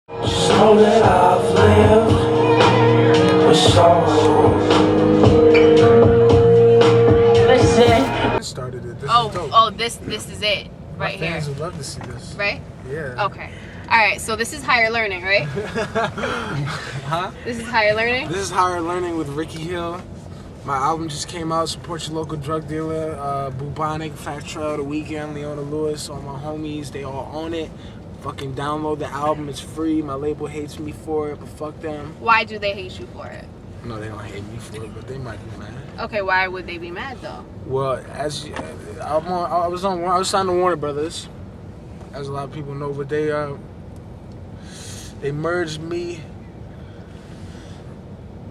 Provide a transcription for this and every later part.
So that I've lived with sorrow. Listen. Started it. This Oh, is dope. oh, this is it right My here. fans would love to see this. Right? Yeah. Okay. All right. So this is Higher Learning, right? Huh? This is Higher Learning. This is Higher Learning with Ricky Hil. My album just came out. Support your local drug dealer. Bubonic, Fat Trail, The Weeknd, Leona Lewis, all my homies. They all own it. Fucking download the album. It's free. My label hates me for it, but fuck them. Why do they hate you for it? No, they don't hate me for it, but they might be mad. Okay. Why would they be mad though? Well, I was signed to Warner Brothers, as a lot of people know, but they merged me.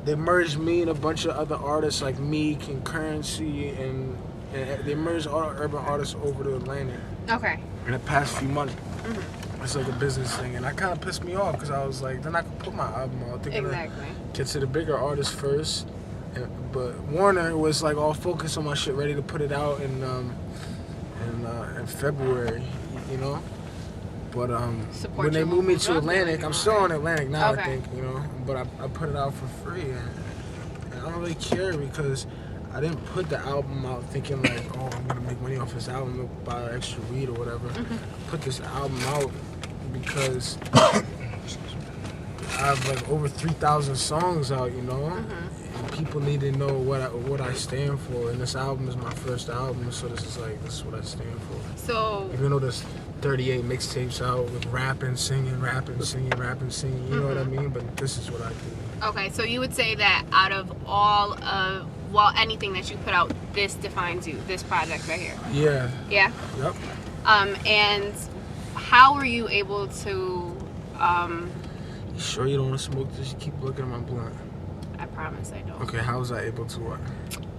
They merged me and a bunch of other artists like Meek and Currency, and they merged all the urban artists over to Atlantic Okay. in the past few months. Mm-hmm. It's like a business thing, and that kind of pissed me off because I was like, then I could put my album out, thinking Exactly. get to the bigger artists first. But Warner was like all focused on my shit, ready to put it out in February, you know. But Support when they your moved me local to drug Atlantic, dealer, I'm still on Atlantic now, Okay. I think, you know. But I put it out for free, and I don't really care because I didn't put the album out thinking like, oh, I'm gonna make money off this album, buy extra weed or whatever. Mm-hmm. I put this album out because I have like over 3,000 songs out, you know. Mm-hmm. And people need to know what I stand for, and this album is my first album, so this is what I stand for. So. Even though there's 38 mixtapes out with rapping, singing, you know what I mean? But this is what I do. Okay. So you would say that out of all of anything that you put out, this defines you. This project right here. Yeah. Yeah. Yep. And how were you able to? You sure you don't want to smoke this? You keep looking at my blunt. I promise I don't. Okay, how was I able to what?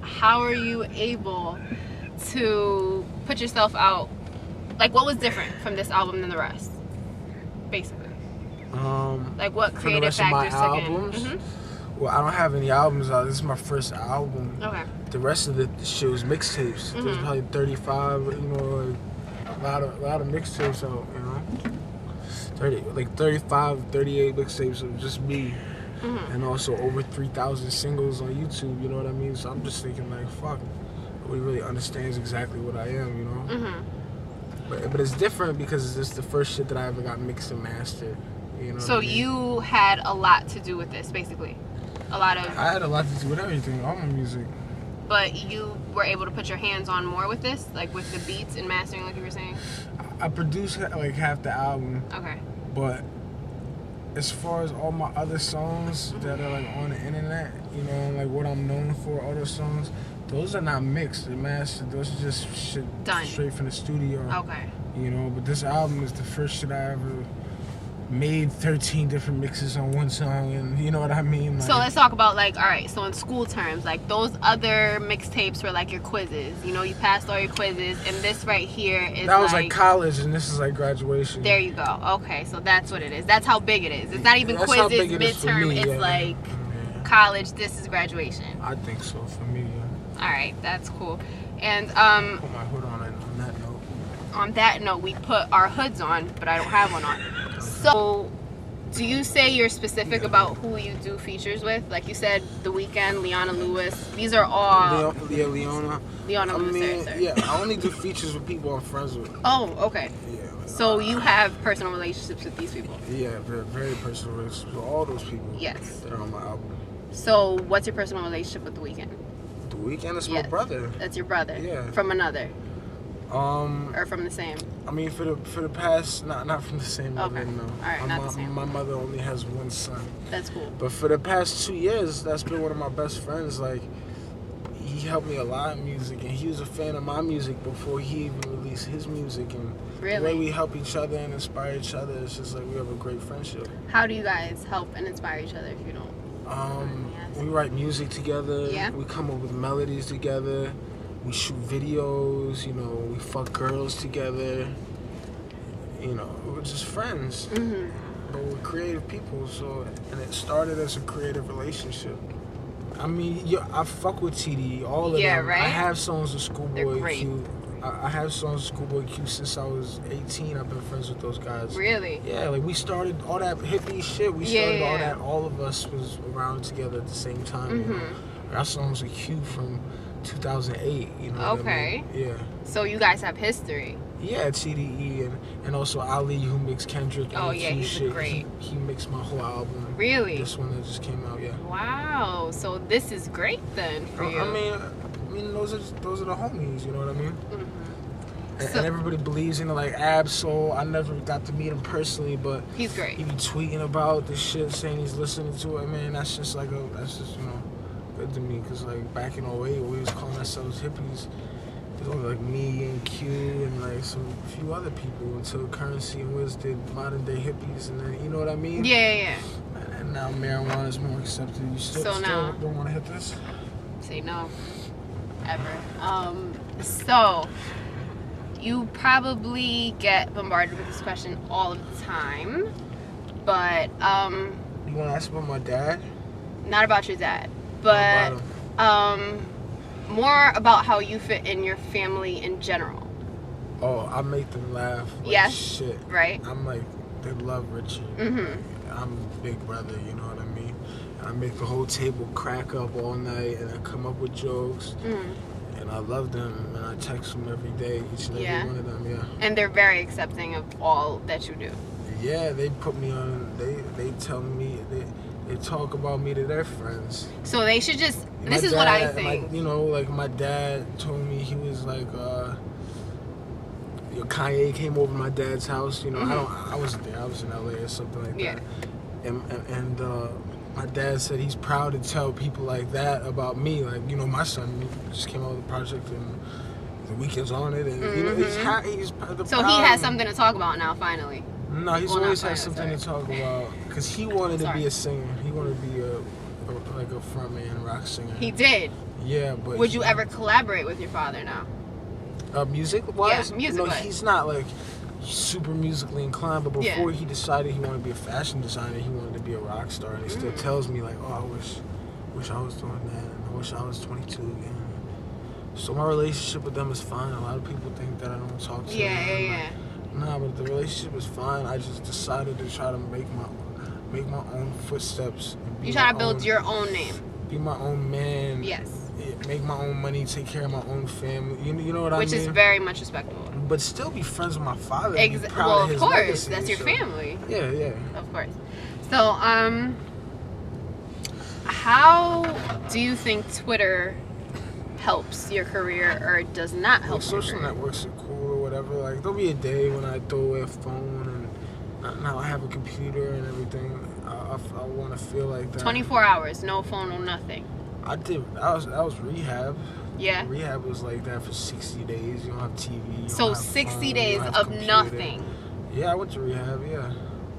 How are you able to put yourself out? Like, what was different from this album than the rest? Basically. Like, what For the creative rest of my factors took in? albums? Mm-hmm. Well, I don't have any albums out. This is my first album. Okay. The rest of the shit was mixtapes. There's probably 35, you know, like, a lot of mixtapes out, you know. 35, 38 mixtapes of just me. Mm-hmm. And also over 3,000 singles on YouTube, you know what I mean? So I'm just thinking like, fuck, nobody really understands exactly what I am, you know? Mm-hmm. But it's different because it's the first shit that I ever got mixed and mastered, you know? So what I mean? you had a lot to do with this, basically. A lot of... I had a lot to do with everything, all my music. But you were able to put your hands on more with this? Like with the beats and mastering, like you were saying? I produced like half the album, Okay. but as far as all my other songs that are like on the internet, you know, like what I'm known for, all those songs, those are not mixed, they're mastered. Those are just shit Done. straight from the studio. Okay. You know, but this album is the first shit I ever made 13 different mixes on one song, and you know what I mean? Like, So let's talk about, like, all right, so in school terms, like those other mixtapes were like your quizzes. You know, you passed all your quizzes, and this right here is that was like college, and this is like graduation. There you go. Okay, so that's what it is. That's how big it is. It's not even That's how quizzes, big it is for midterm. me, It's yeah. like Yeah. college. This is graduation. I think so for me. Yeah. All right, that's cool. And Put my hood on that note. on that note, we put our hoods on, but I don't have one on. So, do you say you're specific about who you do features with? Like you said, The Weeknd, Leona Lewis. These are all Leona. Leona I Lewis. mean, sorry. yeah, I only do features with people I'm friends with. Oh, okay. Yeah. Like, So you have personal relationships with these people. Yeah, very, very personal relationships with all those people. Yes. That are on my album. So what's your personal relationship with The Weeknd? The Weeknd is my Yes. brother. That's your brother. Yeah. From another, Um, or from the same? I mean, for the past, not from the same mother. Okay. No. All right, not the same. My mother only has one son. That's cool. But for the past 2 years, that's been one of my best friends. Like, he helped me a lot in music, and he was a fan of my music before he even released his music. And the way Really? we help each other and inspire each other, it's just like we have a great friendship. How do you guys help and inspire each other if you don't? We write music together. Yeah. We come up with melodies together. We shoot videos. You know, we fuck girls together. You know, we're just friends. Mm-hmm. But we're creative people, so, and it started as a creative relationship. I mean, I fuck with TD, all of Yeah, them. right? I have songs with They're Schoolboy great. Q. I have songs with Schoolboy Q since I was 18. I've been friends with those guys. Really? Yeah, like we started all that hippie shit. We started all that. All of us was around together at the same time. You know? I got songs with Q from 2008. You know. Okay. What I mean? Yeah. So you guys have history. Yeah, TDE and also Ali, who mixed Kendrick. Oh and yeah, Q he's shit. great. He mixed my whole album. Really? This one that just came out. Yeah. Wow. So this is great then for you. I mean, those are the homies. You know what I mean? And everybody believes in like Ab-Soul. I never got to meet him personally, but he's great. He be tweeting about this shit, saying he's listening to it. Man, that's just you know good to me. Cause like back in 08, we was calling ourselves hippies. It was only like me and Q and like a few other people until Currency and Wiz did modern day hippies, and then you know what I mean? Yeah. And now marijuana is more accepted. You still don't want to hit this? Say no, ever. So. You probably get bombarded with this question all of the time, but you want to ask about my dad? Not about your dad, but more about how you fit in your family in general. Oh, I make them laugh. Yes. Shit. Right. I'm like, they love Richie. I'm big brother, you know what I mean? And I make the whole table crack up all night, and I come up with jokes. And I love them, and I text them every day, each and every one of them, yeah. And they're very accepting of all that you do. Yeah, they put me on, they tell me, they talk about me to their friends. So they should just, this is what I think. You know, like my dad told me, he was like, Kanye came over to my dad's house, you know, I wasn't there, I was in LA or something like that. And my dad said he's proud to tell people like that about me. Like, you know, my son just came out with a project and the weekend's on it. And, you know, he's the So he has something to talk about now, finally. No, he's always had something to talk about. Because he wanted to be a singer. He wanted to be like a frontman, rock singer. He did? Yeah, but... Would you ever collaborate with your father now? Music-wise? Yeah, music-wise. No, he's not, like... super musically inclined, but before he decided he wanted to be a fashion designer, he wanted to be a rock star, and he still tells me like, oh, I wish I was doing that, and I wish I was 22 again. So my relationship with them is fine. A lot of people think that I don't talk to them. Nah, but the relationship is fine. I just decided to try to make my own footsteps. You try to build your own name. Be my own man. Yes. Make my own money, take care of my own family. You know what I mean? Which is very much respectable. But still be friends with my father. Well, of course, that's your family. Yeah. Of course. So, how do you think Twitter helps your career or does not help? Social networks are cool or whatever. Like, there'll be a day when I throw away a phone and now I have a computer and everything. I want to feel like that. 24 hours, no phone, no nothing. I was rehab. Yeah. Rehab was like that for 60 days. You don't have TV. So 60 days of nothing. Yeah, I went to rehab. Yeah.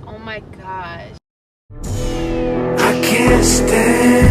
Oh my gosh. I can't stand